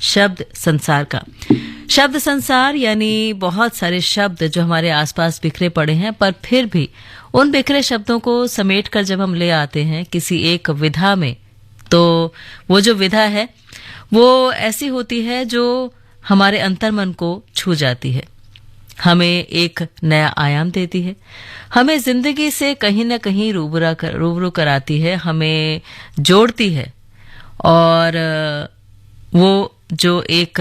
शब्द संसार का। शब्द संसार यानी बहुत सारे शब्द जो हमारे आसपास बिखरे पड़े हैं, पर फिर भी उन बिखरे शब्दों को समेटकर जब हम ले आते हैं किसी एक विधा में, तो वो जो विधा है वो ऐसी होती है जो हमारे अंतर्मन को छू जाती है, हमें एक नया आयाम देती है, हमें जिंदगी से कहीं ना कहीं रूबरू कराती है, हमें जोड़ती है। और वो जो एक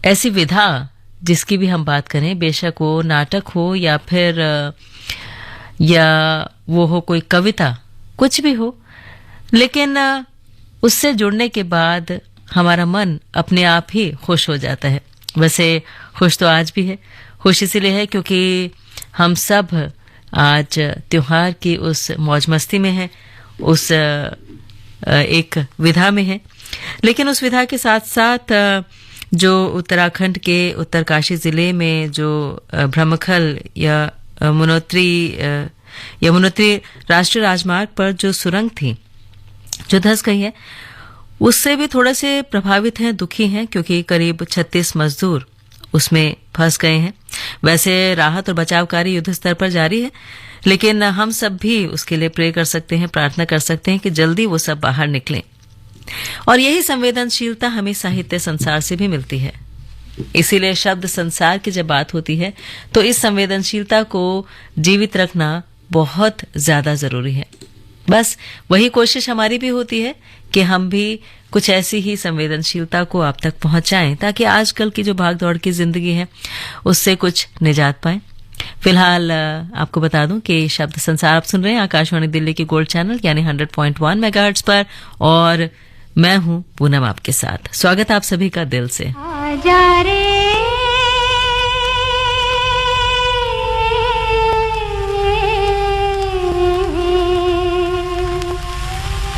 ऐसी विधा जिसकी भी हम बात करें, बेशक वो नाटक हो या फिर वो हो कोई कविता, कुछ भी हो, लेकिन उससे जुड़ने के बाद हमारा मन अपने आप ही खुश हो जाता है। वैसे खुश तो आज भी है। खुश इसीलिए है क्योंकि हम सब आज त्योहार की उस मौज मस्ती में हैं, उस एक विधा में है। लेकिन उस विधा के साथ साथ जो उत्तराखंड के उत्तरकाशी जिले में जो ब्रह्मखल या यमुनोत्री राष्ट्रीय राजमार्ग पर जो सुरंग थी जो धंस गई है, उससे भी थोड़े से प्रभावित हैं, दुखी हैं, क्योंकि करीब 36 मजदूर उसमें फंस गए हैं। वैसे राहत और बचाव कार्य युद्ध स्तर पर जारी है, लेकिन हम सब भी उसके लिए प्रे कर सकते हैं, प्रार्थना कर सकते हैं कि जल्दी वो सब बाहर निकलें। और यही संवेदनशीलता हमें साहित्य संसार से भी मिलती है। इसीलिए शब्द संसार की जब बात होती है तो इस संवेदनशीलता को जीवित रखना बहुत ज्यादा जरूरी है। बस वही कोशिश हमारी भी होती है कि हम भी कुछ ऐसी ही संवेदनशीलता को आप तक पहुंचाएं, ताकि आजकल की जो भागदौड़ की जिंदगी है उससे कुछ निजात पाएं। फिलहाल आपको बता दूं कि शब्द संसार आप सुन रहे हैं आकाशवाणी दिल्ली के गोल्ड चैनल यानी 100.1 मेगाहर्ट्ज पर, और मैं हूं पूनम आपके साथ। स्वागत आप सभी का दिल से। आजा रे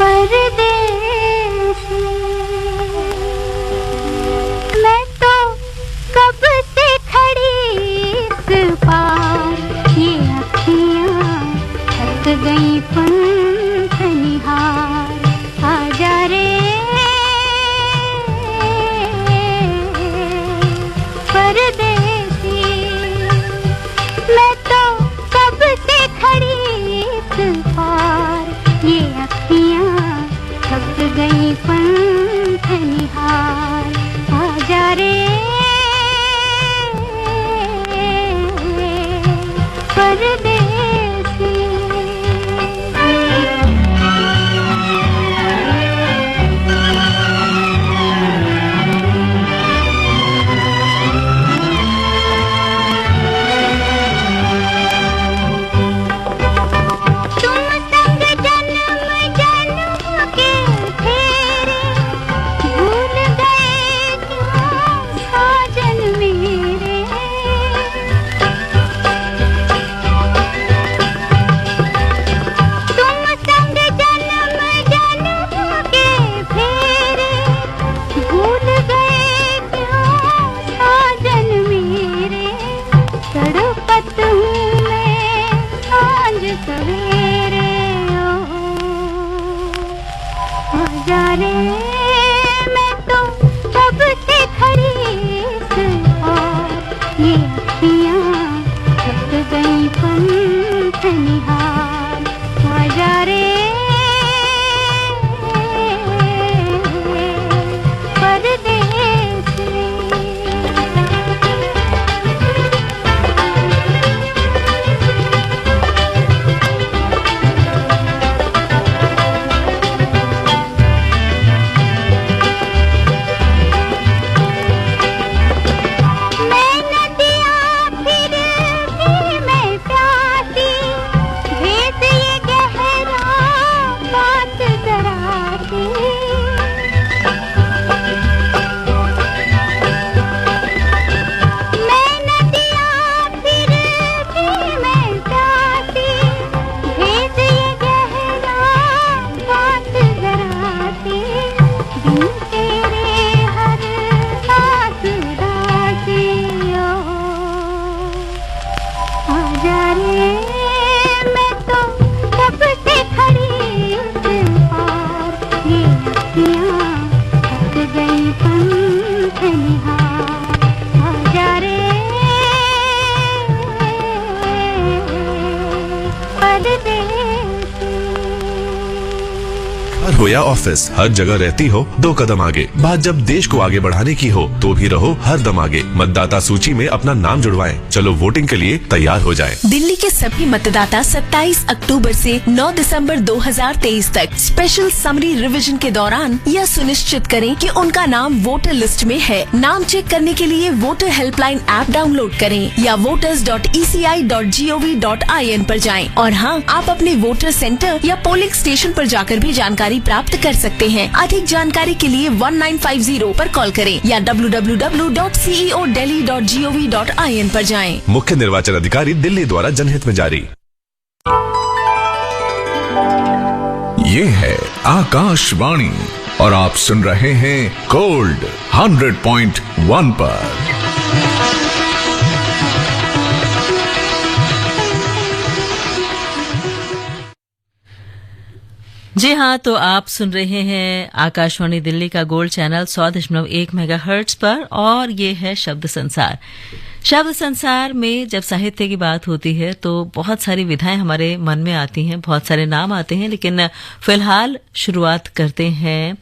परदेसी, मैं तो कब से खड़ी इस पार, ये अखियां थक गई पंख निहार। आजा रे परदेसी, मैं तो कब से खड़ी इस पार, ये अखियां निहार आजा रे परदेसी। घर हो या ऑफिस, हर जगह रहती हो 2 कदम आगे। बात जब देश को आगे बढ़ाने की हो तो भी रहो हर दम आगे। मतदाता सूची में अपना नाम जुड़वाएं। चलो वोटिंग के लिए तैयार हो जाएं। दिल्ली के सभी मतदाता 27 अक्टूबर से 9 दिसंबर 2023 तक स्पेशल समरी रिवीजन के दौरान यह सुनिश्चित करें कि उनका नाम वोटर लिस्ट में है। नाम चेक करने के लिए वोटर हेल्पलाइन ऐप डाउनलोड करें या voters.eci.gov.in पर जाएं। और हाँ, आप अपने वोटर सेंटर या पोलिंग स्टेशन पर जाकर भी जानकारी प्राप्त कर सकते हैं। अधिक जानकारी के लिए 1950 पर कॉल करें या www.ceodelhi.gov.in पर जाएं। मुख्य निर्वाचन अधिकारी दिल्ली द्वारा जनहित में जारी। ये है आकाशवाणी और आप सुन रहे हैं गोल्ड 100.1 पर। जी हाँ, तो आप सुन रहे हैं आकाशवाणी दिल्ली का गोल्ड चैनल 100.1 मेगाहर्ट्ज पर और ये है शब्द संसार। शब्द संसार में जब साहित्य की बात होती है तो बहुत सारी विधाएं हमारे मन में आती हैं, बहुत सारे नाम आते हैं, लेकिन फिलहाल शुरुआत करते हैं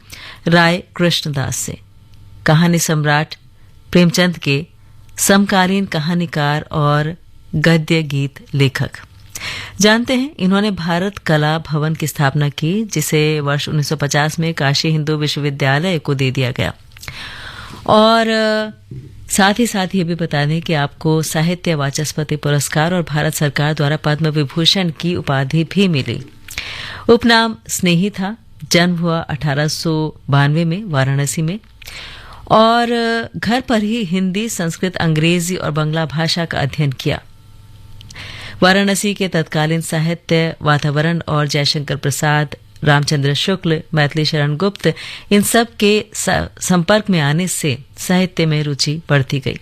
राय कृष्णदास से। कहानी सम्राट प्रेमचंद के समकालीन कहानीकार और गद्य गीत लेखक। जानते हैं, इन्होंने भारत कला भवन की स्थापना की, जिसे वर्ष 1950 में काशी हिंदू विश्वविद्यालय को दे दिया गया। और साथ ही साथ ये भी बता दें कि आपको साहित्य वाचस्पति पुरस्कार और भारत सरकार द्वारा पद्म विभूषण की उपाधि भी मिली। उपनाम स्नेही था। जन्म हुआ 1892 में वाराणसी में और घर पर ही हिंदी, संस्कृत, अंग्रेजी और बंगला भाषा का अध्ययन किया। वाराणसी के तत्कालीन साहित्य वातावरण और जयशंकर प्रसाद, रामचंद्र शुक्ल, मैथिली शरण गुप्त, इन सब के संपर्क में आने से साहित्य में रुचि बढ़ती गई।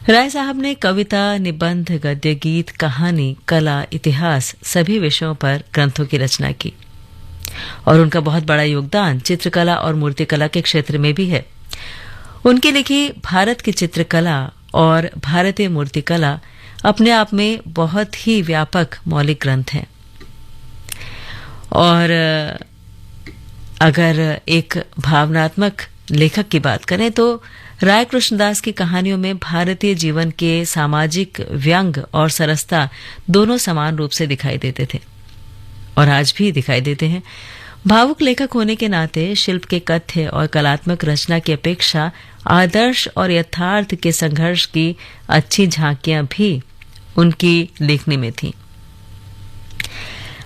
राय साहब ने कविता, निबंध, गद्य गीत, कहानी, कला, इतिहास सभी विषयों पर ग्रंथों की रचना की और उनका बहुत बड़ा योगदान चित्रकला और मूर्तिकला के क्षेत्र में भी है। उनकी लिखी भारत की चित्रकला और भारतीय मूर्तिकला अपने आप में बहुत ही व्यापक मौलिक ग्रंथ हैं। और अगर एक भावनात्मक लेखक की बात करें तो राय कृष्णदास की कहानियों में भारतीय जीवन के सामाजिक व्यंग और सरसता दोनों समान रूप से दिखाई देते थे और आज भी दिखाई देते हैं। भावुक लेखक होने के नाते शिल्प के कथ्य और कलात्मक रचना की अपेक्षा आदर्श और यथार्थ के संघर्ष की अच्छी झांकियां भी उनकी लेखनी में थी।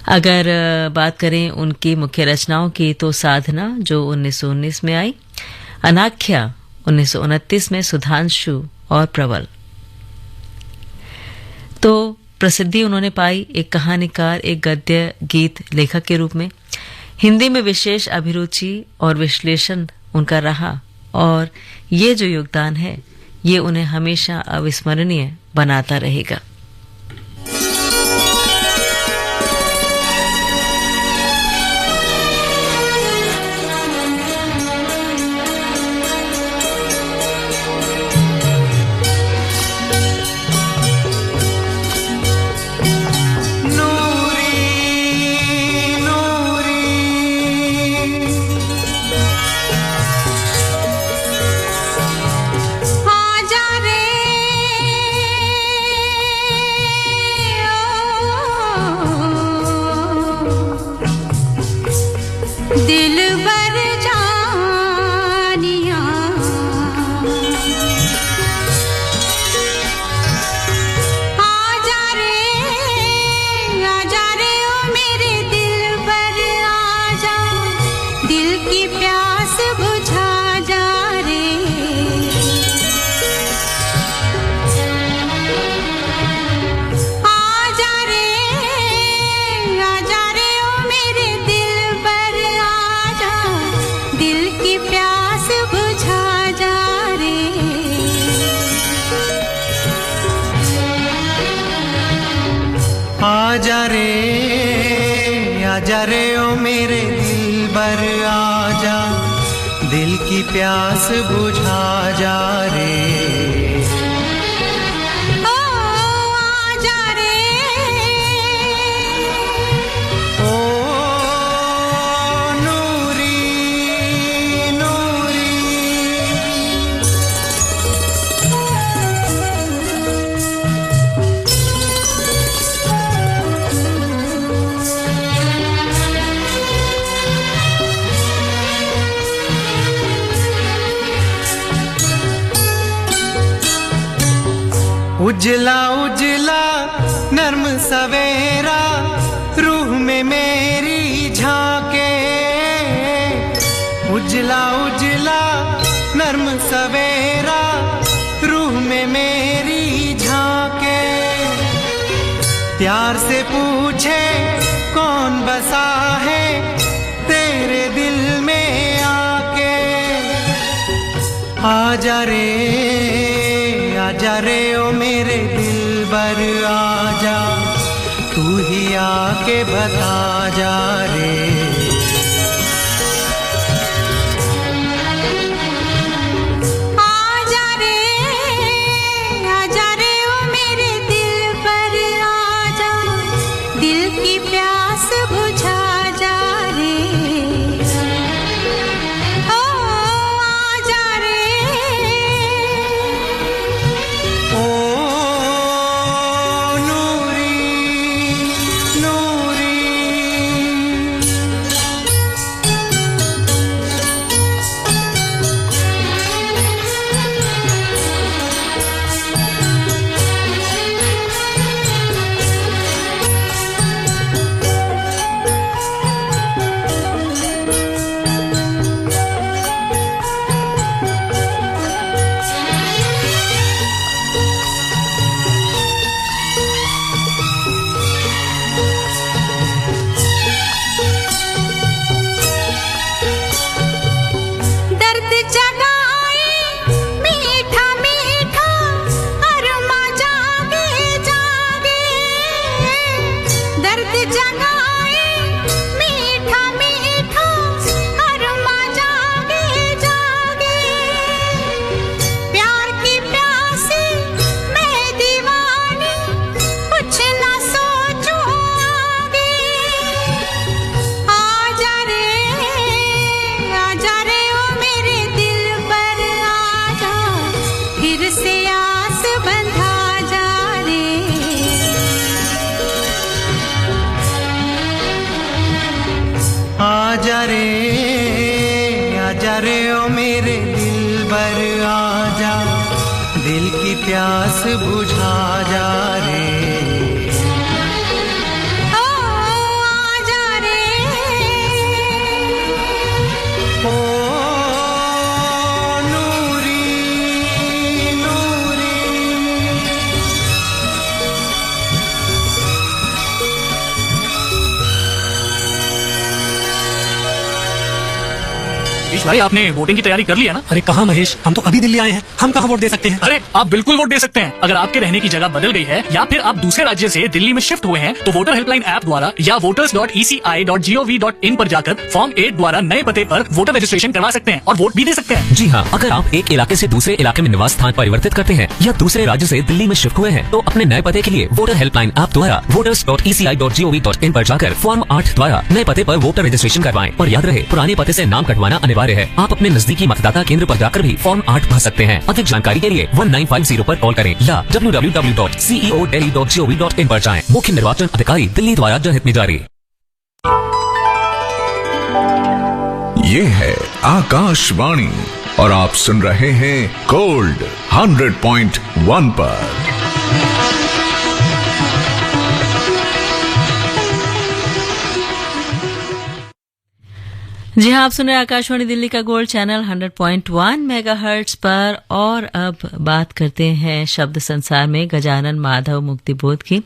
अगर बात करें उनकी मुख्य रचनाओं की तो साधना जो 1919 में आई, अनाख्या 1929 में, सुधांशु और प्रबल। तो प्रसिद्धि उन्होंने पाई एक कहानीकार, एक गद्य गीत लेखक के रूप में। हिंदी में विशेष अभिरुचि और विश्लेषण उनका रहा और ये जो योगदान है ये उन्हें हमेशा अविस्मरणीय बनाता रहेगा। प्यास बुझा जा रे। ओ आजा रे, ओ नूरी नूरी, उजला उजला नर्म सवेरा रूह में मेरी झांके। उजला उजला नर्म सवेरा रूह में मेरी झांके। प्यार से पूछे कौन बसा है तेरे दिल में आके। आजा रे ओ मेरे दिलबर आजा, तू ही आके बता जा रे। आजा रे ओ मेरे दिल पर आजा, दिल की प्यास बुझा जा रे। ओ आजा रे, ओ नूरी नूरी, दर्द जगाए मीठा मीठा अरमा जागे जागे। दर्द जगाए मीठा मीठा अरमा जागे जागे। प्यार की प्यासी मैं दीवानी, कुछ ना सोचूं आगे। आजा रे ओ मेरे दिल पर आजा, फिर से आस बंधा जा रे। आजा रे ओ मेरे दिलबर आजा, दिल की प्यास बुझा जा रे। ओ आजा रे, ओ नूरी नूरी, महेश भाई, आपने वोटिंग की तैयारी कर लिया ना? अरे कहाँ महेश, हम तो अभी दिल्ली आए हैं, हम कहाँ वोट दे सकते हैं? अरे आप बिल्कुल वोट दे सकते हैं। अगर आपके रहने की जगह बदल गई है या फिर आप दूसरे राज्य से दिल्ली में शिफ्ट हुए हैं तो वोटर हेल्पलाइन ऐप द्वारा या voters.eci.gov.in पर जाकर फॉर्म 8 द्वारा नए पते पर वोटर रजिस्ट्रेशन करवा सकते हैं और वोट भी दे सकते हैं। जी हाँ, अगर आप एक इलाके से दूसरे इलाके में निवास स्थान परिवर्तित करते हैं या दूसरे राज्य से दिल्ली में शिफ्ट हुए हैं तो अपने नए पते के लिए वोटर हेल्पलाइन ऐप द्वारा voters.eci.gov.in पर जाकर फॉर्म 8 द्वारा नए पते पर वोटर रजिस्ट्रेशन करवाएं। और याद रहे, पुराने पते से नाम कटवाना अनिवार्य है। आप अपने नजदीकी मतदाता केंद्र पर जाकर भी फॉर्म 8 भर सकते हैं। अधिक जानकारी के लिए 1950 पर कॉल करें या www.ceodelhi.gov.in पर जाएं। मुख्य निर्वाचन अधिकारी दिल्ली द्वारा जनहित में जारी। ये है आकाशवाणी और आप सुन रहे हैं गोल्ड 100.1 पर। जी हाँ, आप सुन रहे हैं आकाशवाणी दिल्ली का गोल्ड चैनल 100.1 मेगाहर्ट्ज पर। और अब बात करते हैं शब्द संसार में गजानन माधव मुक्तिबोध की,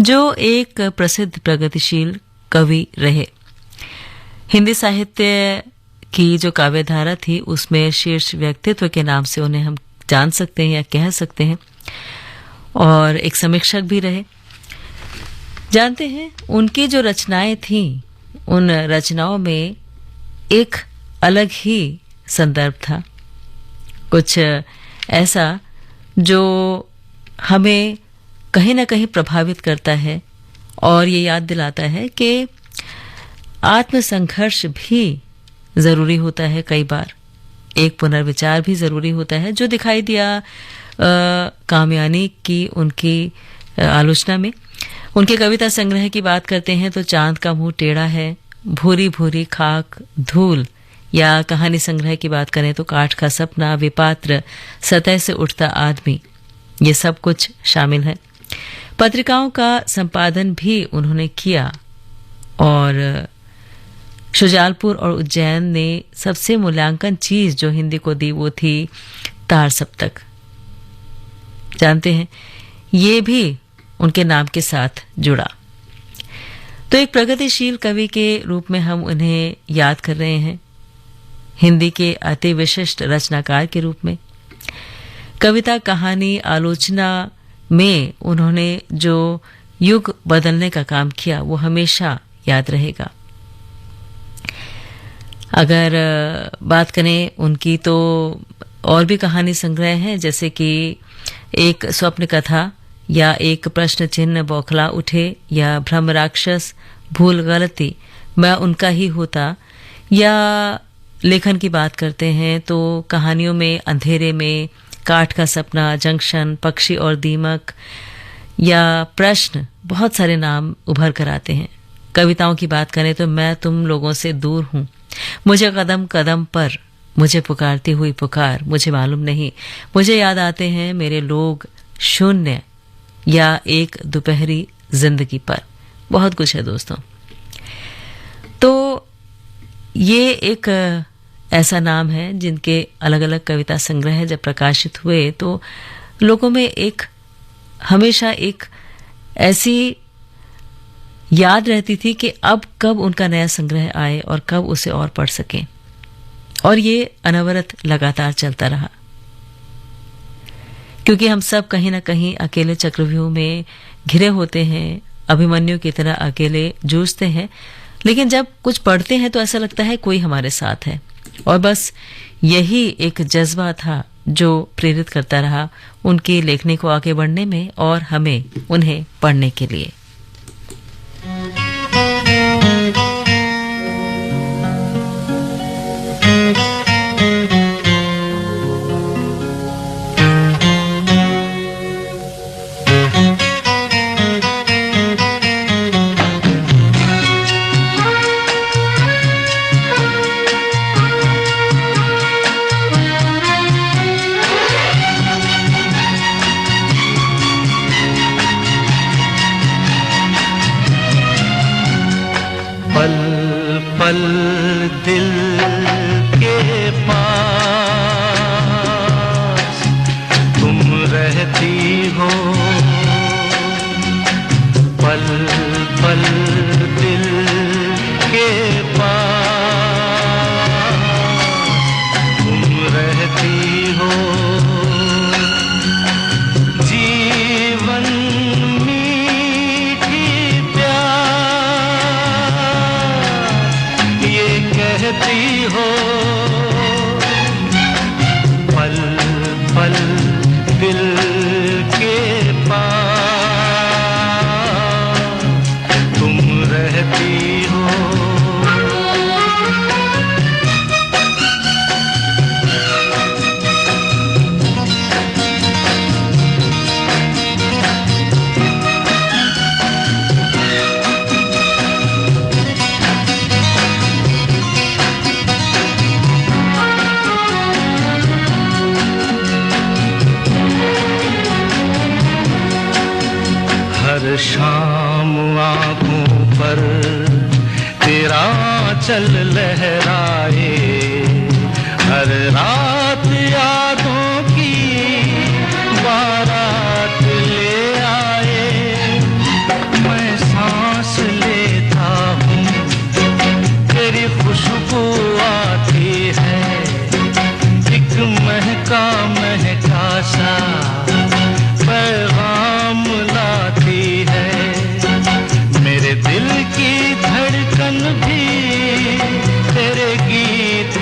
जो एक प्रसिद्ध प्रगतिशील कवि रहे। हिंदी साहित्य की जो काव्यधारा थी उसमें शीर्ष व्यक्तित्व के नाम से उन्हें हम जान सकते हैं या कह सकते हैं, और एक समीक्षक भी रहे। जानते हैं उनकी जो रचनाएं थीं, उन रचनाओं में एक अलग ही संदर्भ था, कुछ ऐसा जो हमें कहीं ना कहीं प्रभावित करता है और ये याद दिलाता है कि आत्मसंघर्ष भी जरूरी होता है। कई बार एक पुनर्विचार भी जरूरी होता है, जो दिखाई दिया कामयानी की उनकी आलोचना में। उनके कविता संग्रह की बात करते हैं तो चांद का मुंह टेढ़ा है, भूरी भूरी खाक, धूल, या कहानी संग्रह की बात करें तो काठ का सपना, विपात्र, सतह से उठता आदमी, ये सब कुछ शामिल है। पत्रिकाओं का संपादन भी उन्होंने किया और शुजालपुर और उज्जैन ने सबसे मूल्यांकन चीज जो हिंदी को दी वो थी तार सप्तक। जानते हैं ये भी उनके नाम के साथ जुड़ा। तो एक प्रगतिशील कवि के रूप में हम उन्हें याद कर रहे हैं, हिंदी के अति विशिष्ट रचनाकार के रूप में। कविता, कहानी, आलोचना में उन्होंने जो युग बदलने का काम किया वो हमेशा याद रहेगा। अगर बात करें उनकी तो और भी कहानी संग्रह हैं, जैसे कि एक स्वप्न कथा, या एक प्रश्न चिन्ह बौखला उठे, या भ्रम राक्षस, भूल गलती, मैं उनका ही होता। या लेखन की बात करते हैं तो कहानियों में अंधेरे में, काठ का सपना, जंक्शन, पक्षी और दीमक, या प्रश्न, बहुत सारे नाम उभर कर आते हैं। कविताओं की बात करें तो मैं तुम लोगों से दूर हूं, मुझे कदम कदम पर, मुझे पुकारती हुई पुकार, मुझे मालूम नहीं, मुझे याद आते हैं मेरे लोग, शून्य, या एक दोपहरी जिंदगी पर। बहुत कुछ है दोस्तों। तो ये एक ऐसा नाम है जिनके अलग अलग कविता संग्रह जब प्रकाशित हुए तो लोगों में एक हमेशा एक ऐसी याद रहती थी कि अब कब उनका नया संग्रह आए और कब उसे और पढ़ सकें, और ये अनवरत लगातार चलता रहा, क्योंकि हम सब कहीं ना कहीं अकेले चक्रव्यूह में घिरे होते हैं, अभिमन्यु की तरह अकेले जूझते हैं, लेकिन जब कुछ पढ़ते हैं तो ऐसा लगता है कोई हमारे साथ है। और बस यही एक जज्बा था जो प्रेरित करता रहा उनकी लेखनी को आगे बढ़ने में और हमें उन्हें पढ़ने के लिए। पल दिल के पास तुम रहती हो, पल पल दिल के पास तुम रहती हो, जीवन कहती हो, पल पल दिल के पास तुम रहती हो। हर शाम आँखों पर तेरा आँचल लहराए, हर रात यादों की बारात ले आए। मैं सांस लेता हूँ तेरी खुशबू आती है, एक महका महका सा पैगाम लाती है। मेरे दिल की धड़कन भी तेरे गीत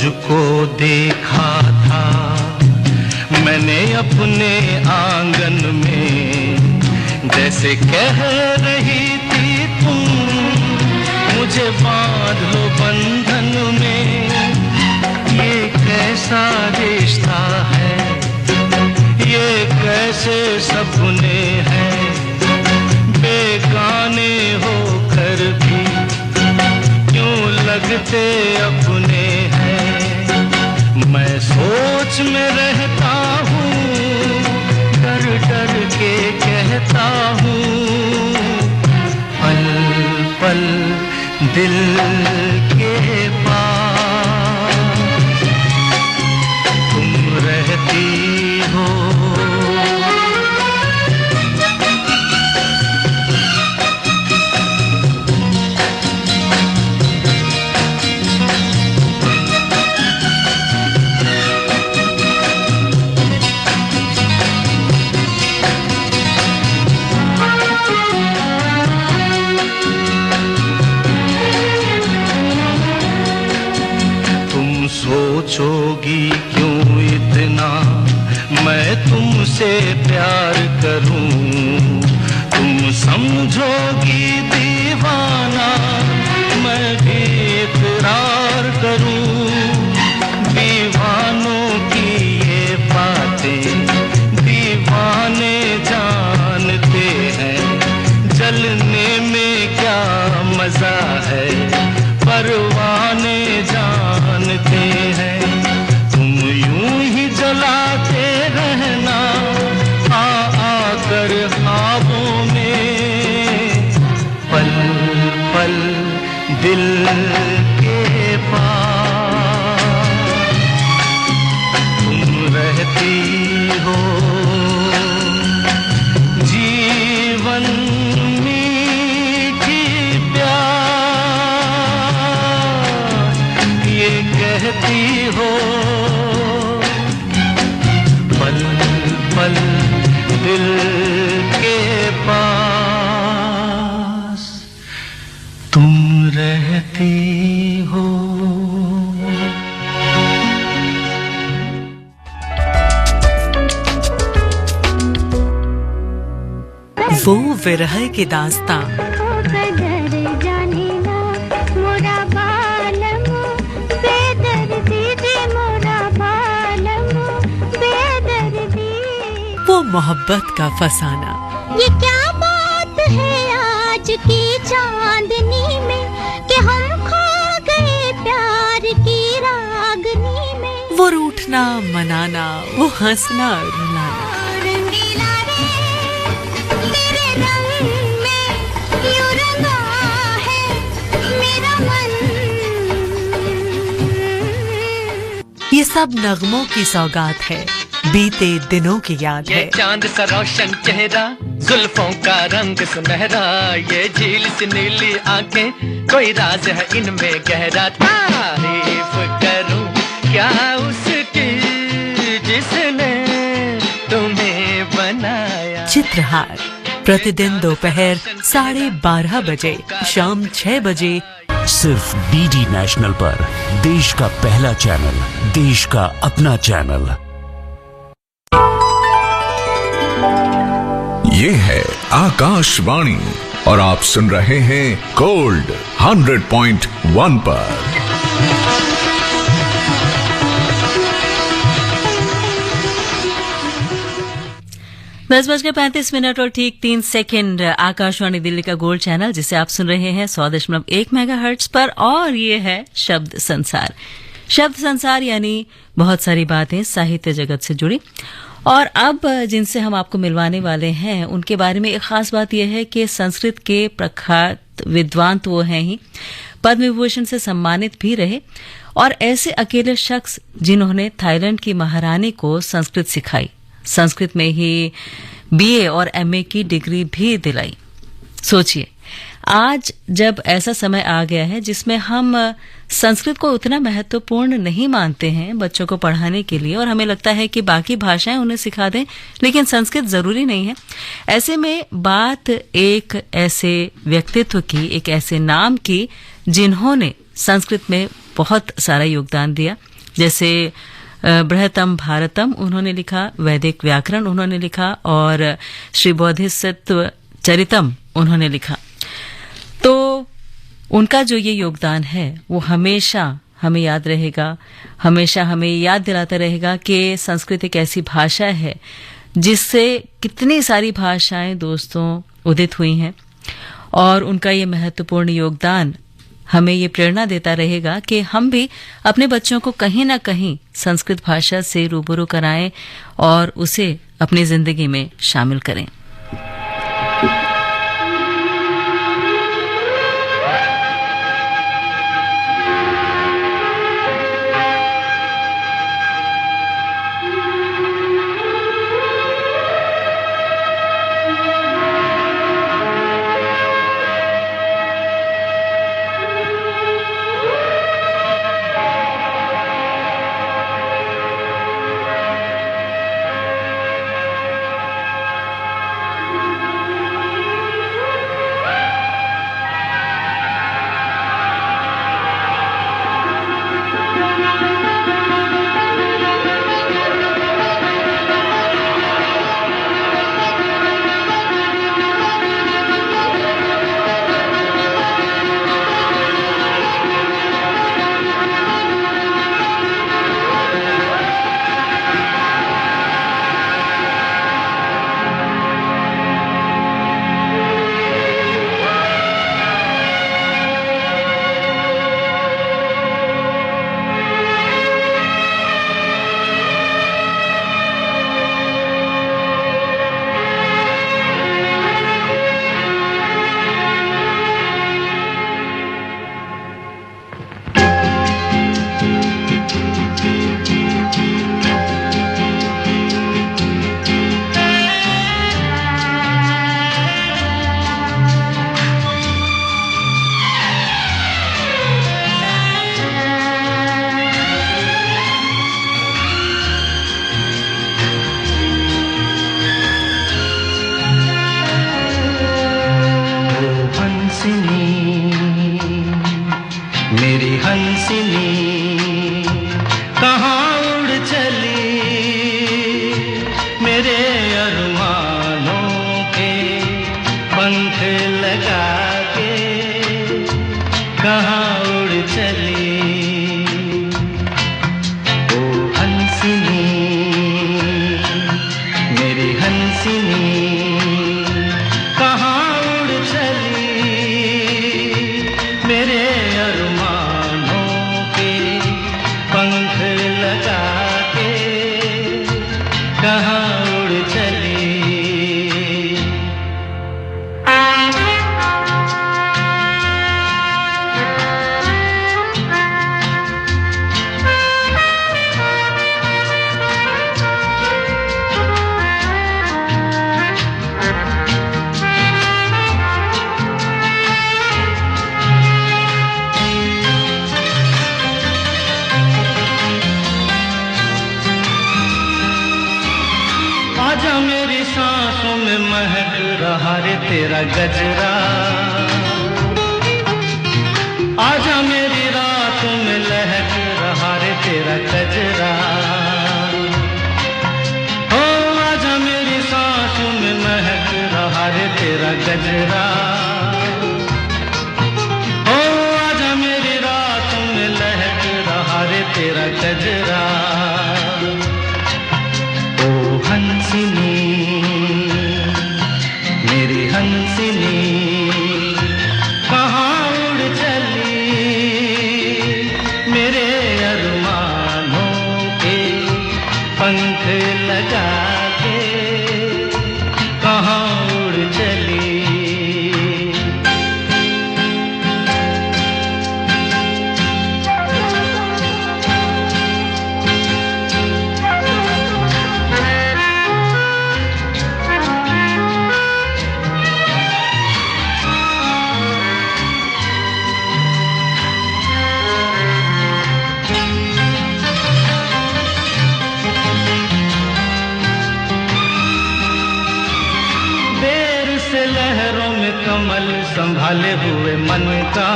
तुझको देखा था मैंने अपने आंगन में, जैसे कह रही थी तुम मुझे बांध लो बंधन में। ये कैसा रिश्ता है, ये कैसे सपने हैं, बेगाने होकर भी क्यों लगते अपने हैं। मैं सोच में रहता हूँ, डर डर के कहता हूँ, पल पल दिल के पास तुम रहती हो। सोचोगी क्यों इतना मैं तुमसे प्यार करूं, तुम समझोगी दीवाना मैं भी इकरार करूं। दीवानों की ये बातें दीवाने जानते हैं, जलने में क्या मजा है परवाने जानते हैं। तुम यूं ही जलाते रहना आ आकर ख्वाबों में, पल पल दिल के पास तुम रहती हो। जीवन मीठी कहती हो, पल पल दिल के पास तुम रहती हो। वो विरह की दास्तां मोहब्बत का फसाना। ये क्या बात है आज की चांदनी में कि हम खो गए प्यार की रागनी में। वो रूठना मनाना, वो हंसना रुलाना। रंगीला रे तेरे रंग में यूं रंगा है मेरा मन। ये सब नगमों की सौगात है, बीते दिनों की याद है। ये चांद सा रोशन चेहरा, जुल्फों का रंग सुनहरा, ये झील सी नीली आंखें, कोई राज है इनमें गहरा। तारीफ करूं क्या उसकी जिसने तुम्हें बनाया। चित्रहार प्रतिदिन दोपहर 12:30 बजे, शाम 6 बजे, सिर्फ डीडी नेशनल पर। देश का पहला चैनल, देश का अपना चैनल। ये है आकाशवाणी और आप सुन रहे हैं गोल्ड 100.1 पर। 10:35 और ठीक 3 सेकंड। आकाशवाणी दिल्ली का गोल्ड चैनल, जिसे आप सुन रहे हैं 100.1 मेगाहर्ट्ज पर, और ये है शब्द संसार। शब्द संसार यानी बहुत सारी बातें साहित्य जगत से जुड़ी। और अब जिनसे हम आपको मिलवाने वाले हैं उनके बारे में एक खास बात यह है कि संस्कृत के प्रख्यात विद्वान तो वो हैं ही, पद्म विभूषण से सम्मानित भी रहे, और ऐसे अकेले शख्स जिन्होंने थाईलैंड की महारानी को संस्कृत सिखाई, संस्कृत में ही बीए और एमए की डिग्री भी दिलाई। सोचिए, आज जब ऐसा समय आ गया है जिसमें हम संस्कृत को उतना महत्वपूर्ण नहीं मानते हैं बच्चों को पढ़ाने के लिए, और हमें लगता है कि बाकी भाषाएं उन्हें सिखा दें, लेकिन संस्कृत जरूरी नहीं है। ऐसे में बात एक ऐसे व्यक्तित्व की, एक ऐसे नाम की जिन्होंने संस्कृत में बहुत सारा योगदान दिया, जैसे बृहत्तम भारतम उन्होंने लिखा, वैदिक व्याकरण उन्होंने लिखा और श्री बोधिसत्व चरितम उन्होंने लिखा। तो उनका जो ये योगदान है वो हमेशा हमें याद रहेगा, हमेशा हमें याद दिलाता रहेगा कि संस्कृत एक ऐसी भाषा है जिससे कितनी सारी भाषाएं दोस्तों उदित हुई हैं, और उनका ये महत्वपूर्ण योगदान हमें ये प्रेरणा देता रहेगा कि हम भी अपने बच्चों को कहीं ना कहीं संस्कृत भाषा से रूबरू कराएं और उसे अपनी जिंदगी में शामिल करें। तेरा गजरा आजा मेरी रातों में लहक रहा रे तेरा गजरा, ओ आजा मेरी सांसों में महक रहा रे तेरा गजरा, ओ आजा मेरी रातों में लहक रहा रे तेरा गजरा। ओ हंसिनी मेरी हंसिनी कहाँ उड़ चली, मेरे अरमानों के पंख लगा के कहाँ उड़ चली। कमल संभाले हुए मन का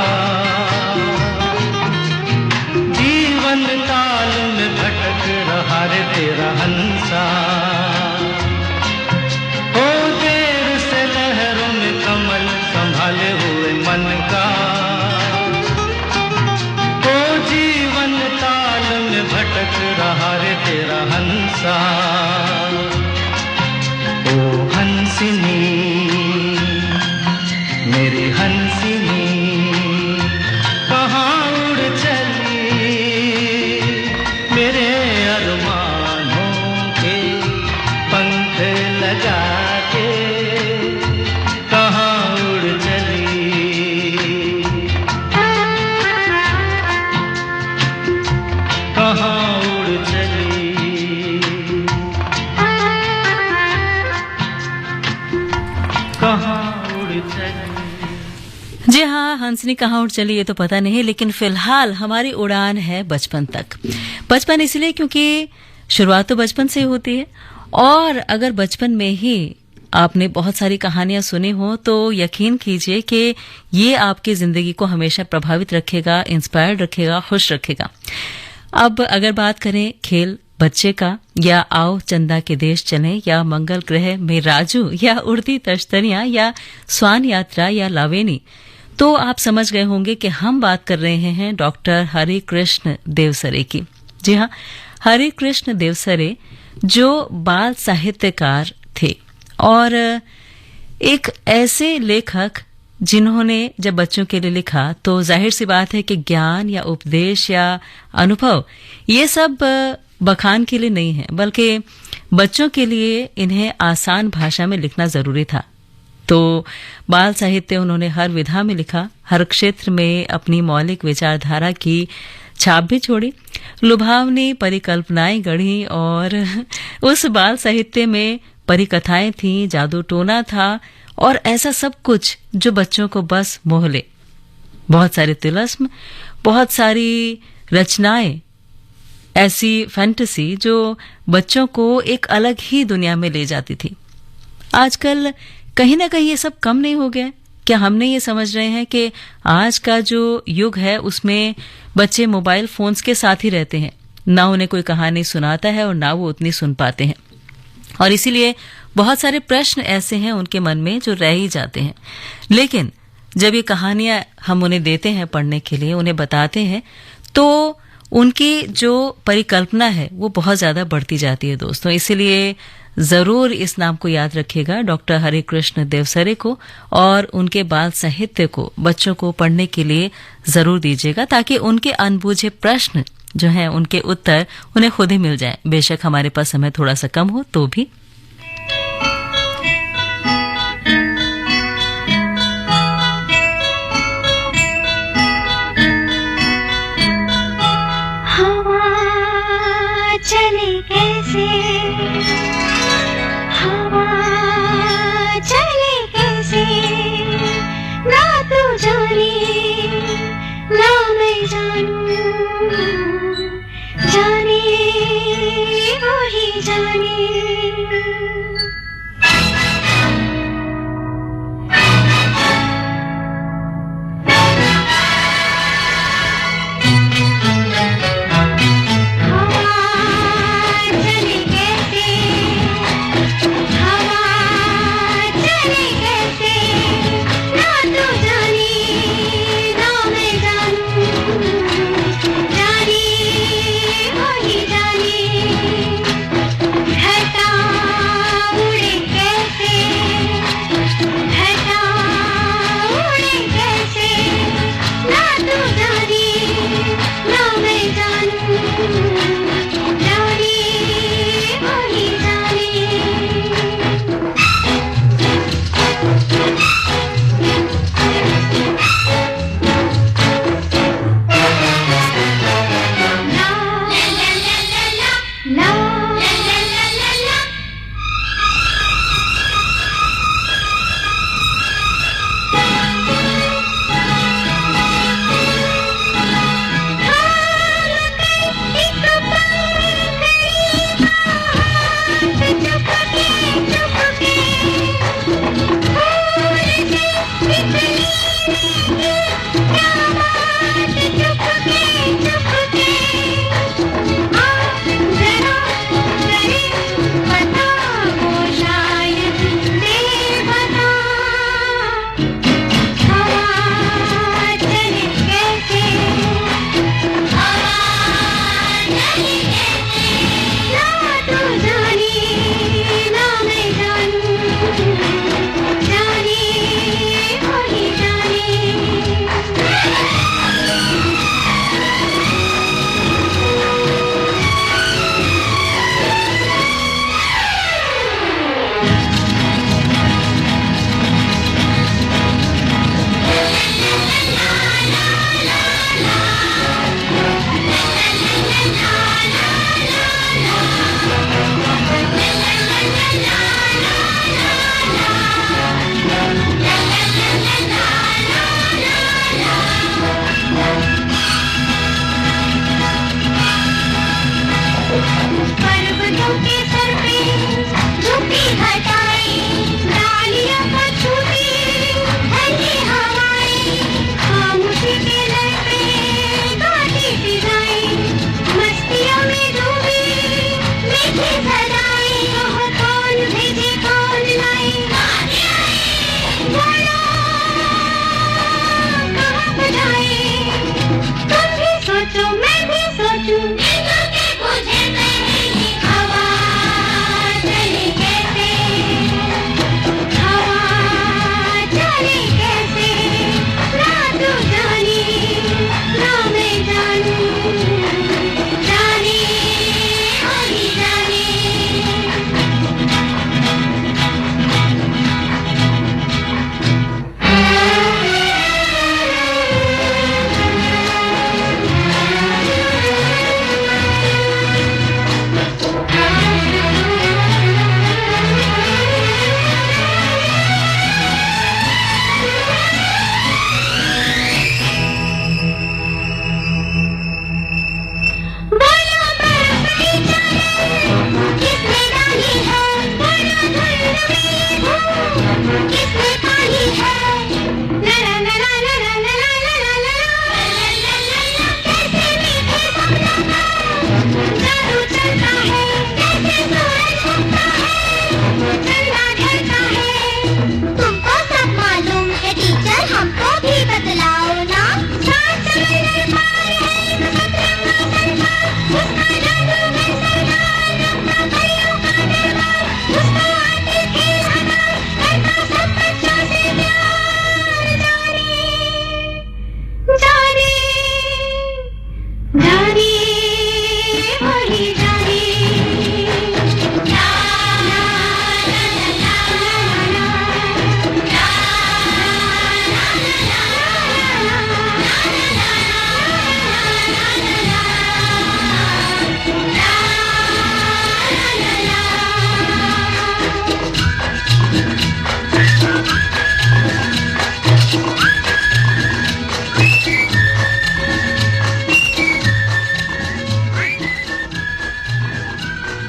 जीवन काल हंसा। ओ देर से लहरों में कमल संभाले हुए मन का, ओ जीवन ताल में भटक रहा रे तेरा हंसा। ओ हंसिनी मेरी हंसिनी कहाँ उड़ चली, मेरे अरमानों के पंख लगा के कहाँ उड़ चली। कहाँ उड़ चली। कहाँ उड़ चली। जी हाँ, हंसनी कहाँ उड़ चली ये तो पता नहीं, लेकिन फिलहाल हमारी उड़ान है बचपन तक। बचपन इसलिए क्योंकि शुरुआत तो बचपन से होती है, और अगर बचपन में ही आपने बहुत सारी कहानियां सुनी हो तो यकीन कीजिए कि ये आपकी जिंदगी को हमेशा प्रभावित रखेगा, इंस्पायर्ड रखेगा, खुश रखेगा। अब अगर बात करें खेल बच्चे का, या आओ चंदा के देश चलें, या मंगल ग्रह में राजू, या उड़ती तश्तरियां, या स्वान यात्रा, या लावेनी, तो आप समझ गए होंगे कि हम बात कर रहे हैं डॉक्टर हरि कृष्ण देवसरे की। जी हाँ, हरि कृष्ण देवसरे जो बाल साहित्यकार थे और एक ऐसे लेखक जिन्होंने जब बच्चों के लिए लिखा तो जाहिर सी बात है कि ज्ञान या उपदेश या अनुभव ये सब बखान के लिए नहीं है, बल्कि बच्चों के लिए इन्हें आसान भाषा में लिखना जरूरी था। तो बाल साहित्य उन्होंने हर विधा में लिखा, हर क्षेत्र में अपनी मौलिक विचारधारा की छाप भी छोड़ी, लुभावनी परिकल्पनाएं गढ़ी, और उस बाल साहित्य में परिकथाएं थीं, जादू टोना था, और ऐसा सब कुछ जो बच्चों को बस मोह ले। बहुत सारे तिलस्म, बहुत सारी रचनाएं, ऐसी फैंटेसी जो बच्चों को एक अलग ही दुनिया में ले जाती थी। आजकल कहीं ना कहीं ये सब कम नहीं हो गया? क्या हमने ये समझ रहे हैं कि आज का जो युग है उसमें बच्चे मोबाइल फोन्स के साथ ही रहते हैं, ना उन्हें कोई कहानी सुनाता है और ना वो उतनी सुन पाते हैं, और इसीलिए बहुत सारे प्रश्न ऐसे हैं उनके मन में जो रह ही जाते हैं। लेकिन जब ये कहानियां हम उन्हें देते हैं पढ़ने के लिए, उन्हें बताते हैं, तो उनकी जो परिकल्पना है वो बहुत ज्यादा बढ़ती जाती है दोस्तों। इसीलिए जरूर इस नाम को याद रखिएगा, डॉक्टर हरि कृष्ण देवसरे को, और उनके बाल साहित्य को बच्चों को पढ़ने के लिए जरूर दीजिएगा, ताकि उनके अनबूझे प्रश्न जो हैं उनके उत्तर उन्हें खुद ही मिल जाए। बेशक हमारे पास समय थोड़ा सा कम हो तो भी। चले कैसे हवा चले कैसे, ना तू जाने ना मैं जानूं, जाने वही जाने। हवा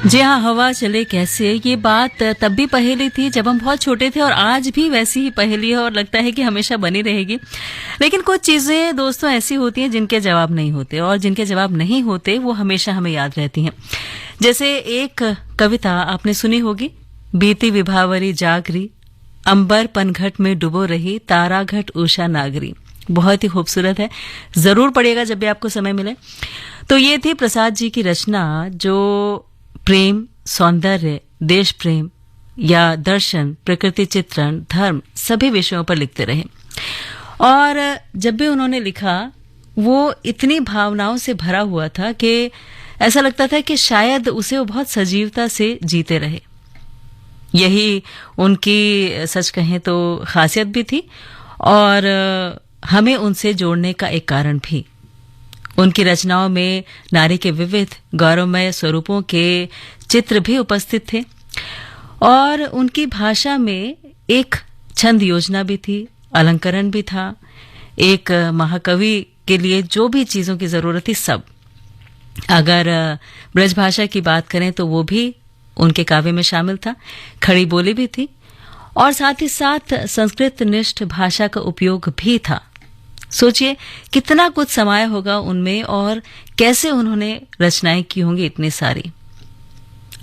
जी हाँ, हवा चले कैसे, ये बात तब भी पहेली थी जब हम बहुत छोटे थे और आज भी वैसी ही पहेली है और लगता है कि हमेशा बनी रहेगी। लेकिन कुछ चीजें दोस्तों ऐसी होती हैं जिनके जवाब नहीं होते और जिनके जवाब नहीं होते वो हमेशा हमें याद रहती हैं। जैसे एक कविता आपने सुनी होगी, बीती विभावरी जागरी, अंबर पनघट में डुबो रही, तारा घट उषा नागरी। बहुत ही खूबसूरत है, जरूर पढ़िएगा जब भी आपको समय मिले। तो ये थी प्रसाद जी की रचना जो प्रेम, सौंदर्य, देश प्रेम या दर्शन, प्रकृति चित्रण, धर्म सभी विषयों पर लिखते रहे। और जब भी उन्होंने लिखा वो इतनी भावनाओं से भरा हुआ था कि ऐसा लगता था कि शायद उसे वो बहुत सजीवता से जीते रहे। यही उनकी सच कहें तो खासियत भी थी और हमें उनसे जोड़ने का एक कारण भी। उनकी रचनाओं में नारी के विविध गौरवमय स्वरूपों के चित्र भी उपस्थित थे और उनकी भाषा में एक छंद योजना भी थी, अलंकरण भी था। एक महाकवि के लिए जो भी चीजों की जरूरत थी सब। अगर ब्रज भाषा की बात करें तो वो भी उनके काव्य में शामिल था, खड़ी बोली भी थी और साथ ही साथ संस्कृत निष्ठ भाषा का उपयोग भी था। सोचिए कितना कुछ समाया होगा उनमें और कैसे उन्होंने रचनाएं की होंगी, इतनी सारी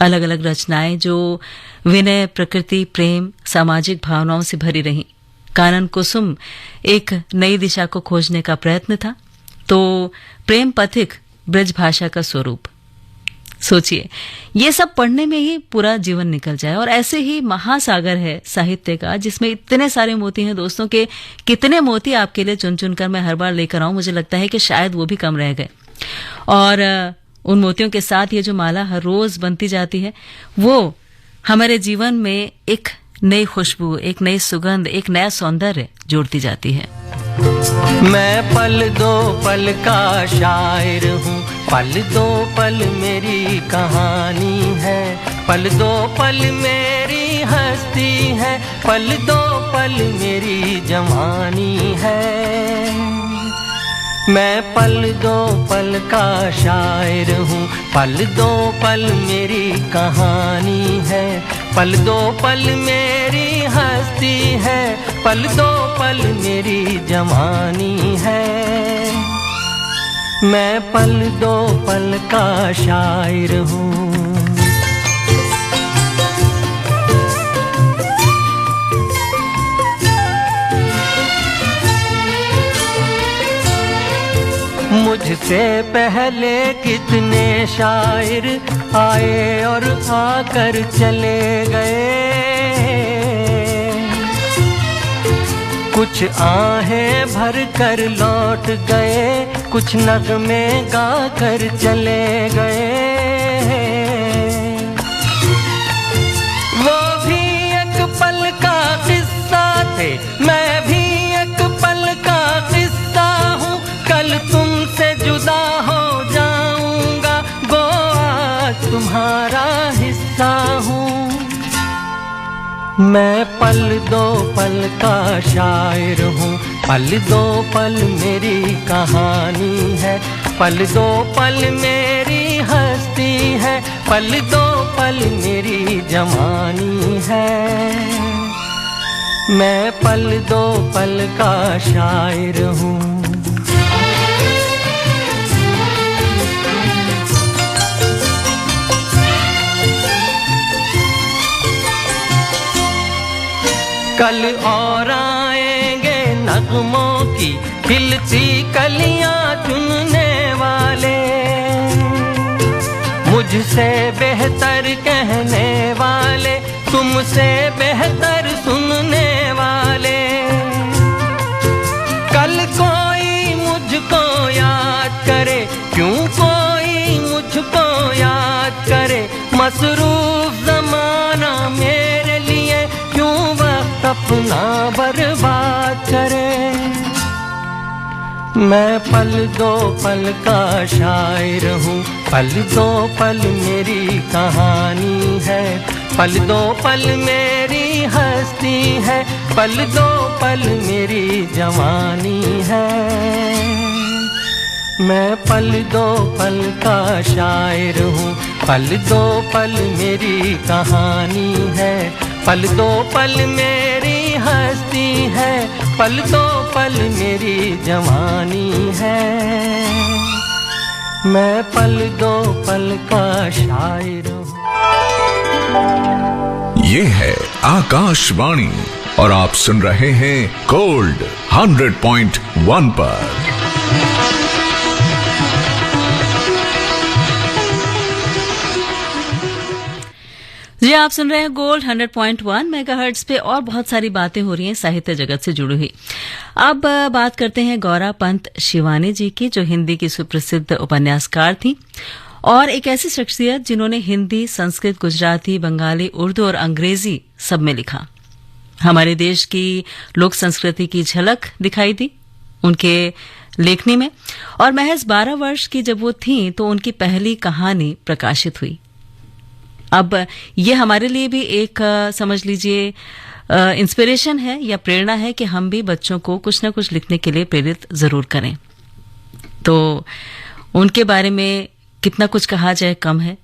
अलग अलग रचनाएं जो विनय, प्रकृति, प्रेम, सामाजिक भावनाओं से भरी रहीं। कानन कुसुम एक नई दिशा को खोजने का प्रयत्न था, तो प्रेम पथिक ब्रज भाषा का स्वरूप। सोचिए ये सब पढ़ने में ही पूरा जीवन निकल जाए। और ऐसे ही महासागर है साहित्य का जिसमें इतने सारे मोती हैं दोस्तों के कितने मोती आपके लिए चुन चुन कर मैं हर बार लेकर आऊं, मुझे लगता है कि शायद वो भी कम रह गए। और उन मोतियों के साथ ये जो माला हर रोज बनती जाती है वो हमारे जीवन में एक नई खुशबू, एक नई सुगंध, एक नया सौंदर्य जोड़ती जाती है। मैं पल दो पल का शायर हूँ, पल दो पल मेरी कहानी है, पल दो पल मेरी हस्ती है, पल दो पल मेरी जवानी है। मैं पल दो पल का शायर हूँ, पल दो पल मेरी कहानी है, पल दो पल मेरी हस्ती है, पल दो पल मेरी जवानी है। मैं पल दो पल का शायर हूँ। मुझसे पहले कितने शायर आए और आकर चले गए, कुछ आहें भर कर लौट गए, कुछ नगमे गा कर चले गए। वो भी एक पल का किस्सा थे, मैं भी एक पल का किस्सा हूँ। कल तुमसे जुदा हो जाऊंगा, वो आज तुम्हारा हिस्सा हूँ। मैं पल दो पल का शायर हूँ, पल दो पल मेरी कहानी है, पल दो पल मेरी हस्ती है, पल दो पल मेरी जवानी है। मैं पल दो पल का शायर हूँ। कल और आएंगे नगमों की खिलती कलियां चुनने वाले, मुझसे बेहतर कहने वाले, तुमसे बेहतर सुनने वाले। कल कोई मुझको याद करे, क्यों कोई मुझको याद करे, मसरूफ जमाना मेरे लिए क्यों वक्त अपना बर्बाद करे। मैं पल दो पल का शायर हूँ, पल दो पल मेरी कहानी है, पल दो पल मेरी हस्ती है, पल दो पल मेरी जवानी है। मैं पल दो पल का शायर हूँ, पल दो पल मेरी कहानी है, पल दो पल मेरी हस्ती है, पल दो पल मेरी जवानी है। मैं पल दो पल का शायर हूँ। ये है आकाशवाणी और आप सुन रहे हैं गोल्ड 100.1 पर। जी, आप सुन रहे हैं गोल्ड 100.1 मेगाहर्ट्ज पे और बहुत सारी बातें हो रही हैं साहित्य जगत से जुड़ी हुई। अब बात करते हैं गौरा पंत शिवानी जी की, जो हिंदी की सुप्रसिद्ध उपन्यासकार थी और एक ऐसी शख्सियत जिन्होंने हिंदी, संस्कृत, गुजराती, बंगाली, उर्दू और अंग्रेजी सब में लिखा। हमारे देश की लोक संस्कृति की झलक दिखाई दी उनके लेखनी में, और महज 12 वर्ष की जब वो थीं तो उनकी पहली कहानी प्रकाशित हुई। अब ये हमारे लिए भी एक समझ लीजिए इंस्पिरेशन है या प्रेरणा है कि हम भी बच्चों को कुछ न कुछ लिखने के लिए प्रेरित जरूर करें। तो उनके बारे में कितना कुछ कहा जाए कम है।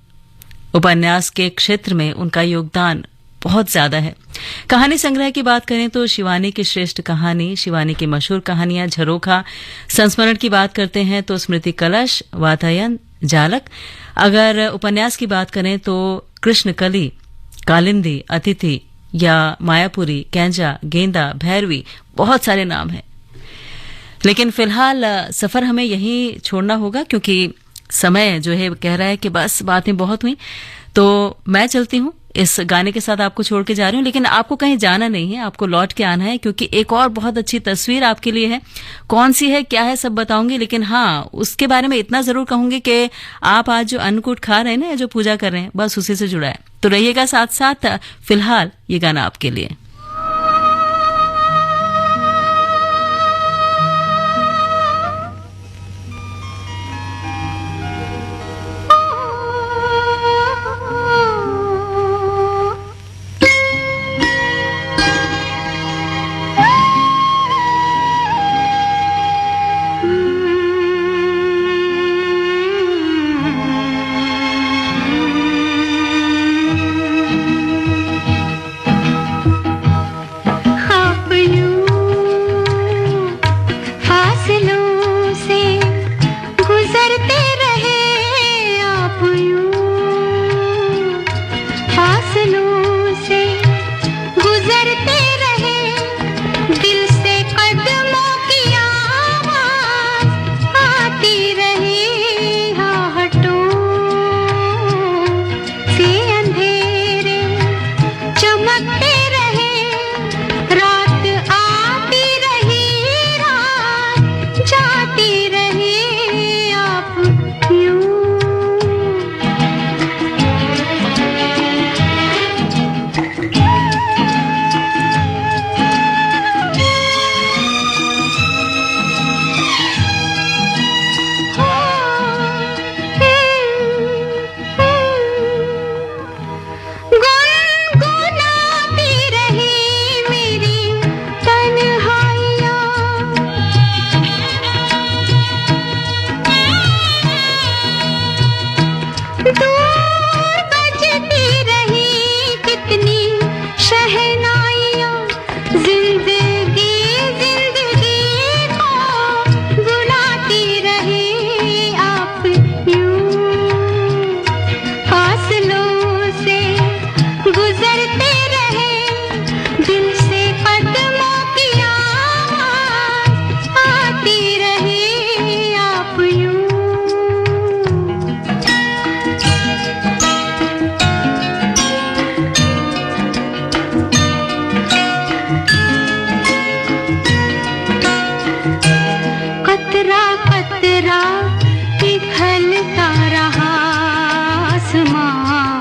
उपन्यास के क्षेत्र में उनका योगदान बहुत ज्यादा है। कहानी संग्रह की बात करें तो शिवानी की श्रेष्ठ कहानी, शिवानी की मशहूर कहानियां, झरोखा, संस्मरण की बात करते हैं तो स्मृति कलश, वातायन, जालक। अगर उपन्यास की बात करें तो कृष्णकली, कालिंदी, अतिथि या मायापुरी, कैंजा, गेंदा, भैरवी, बहुत सारे नाम हैं। लेकिन फिलहाल सफर हमें यहीं छोड़ना होगा क्योंकि समय जो है कह रहा है कि बस बातें बहुत हुई। तो मैं चलती हूँ, इस गाने के साथ आपको छोड़ के जा रही हूँ, लेकिन आपको कहीं जाना नहीं है, आपको लौट के आना है क्योंकि एक और बहुत अच्छी तस्वीर आपके लिए है। कौन सी है, क्या है, सब बताऊंगी, लेकिन हाँ, उसके बारे में इतना जरूर कहूंगी कि आप आज जो अन्नकूट खा रहे हैं ना, जो पूजा कर रहे हैं, बस उसी से जुड़ा है। तो रहिएगा साथ साथ। फिलहाल ये गाना आपके लिए। पिघलता रहा आसमां।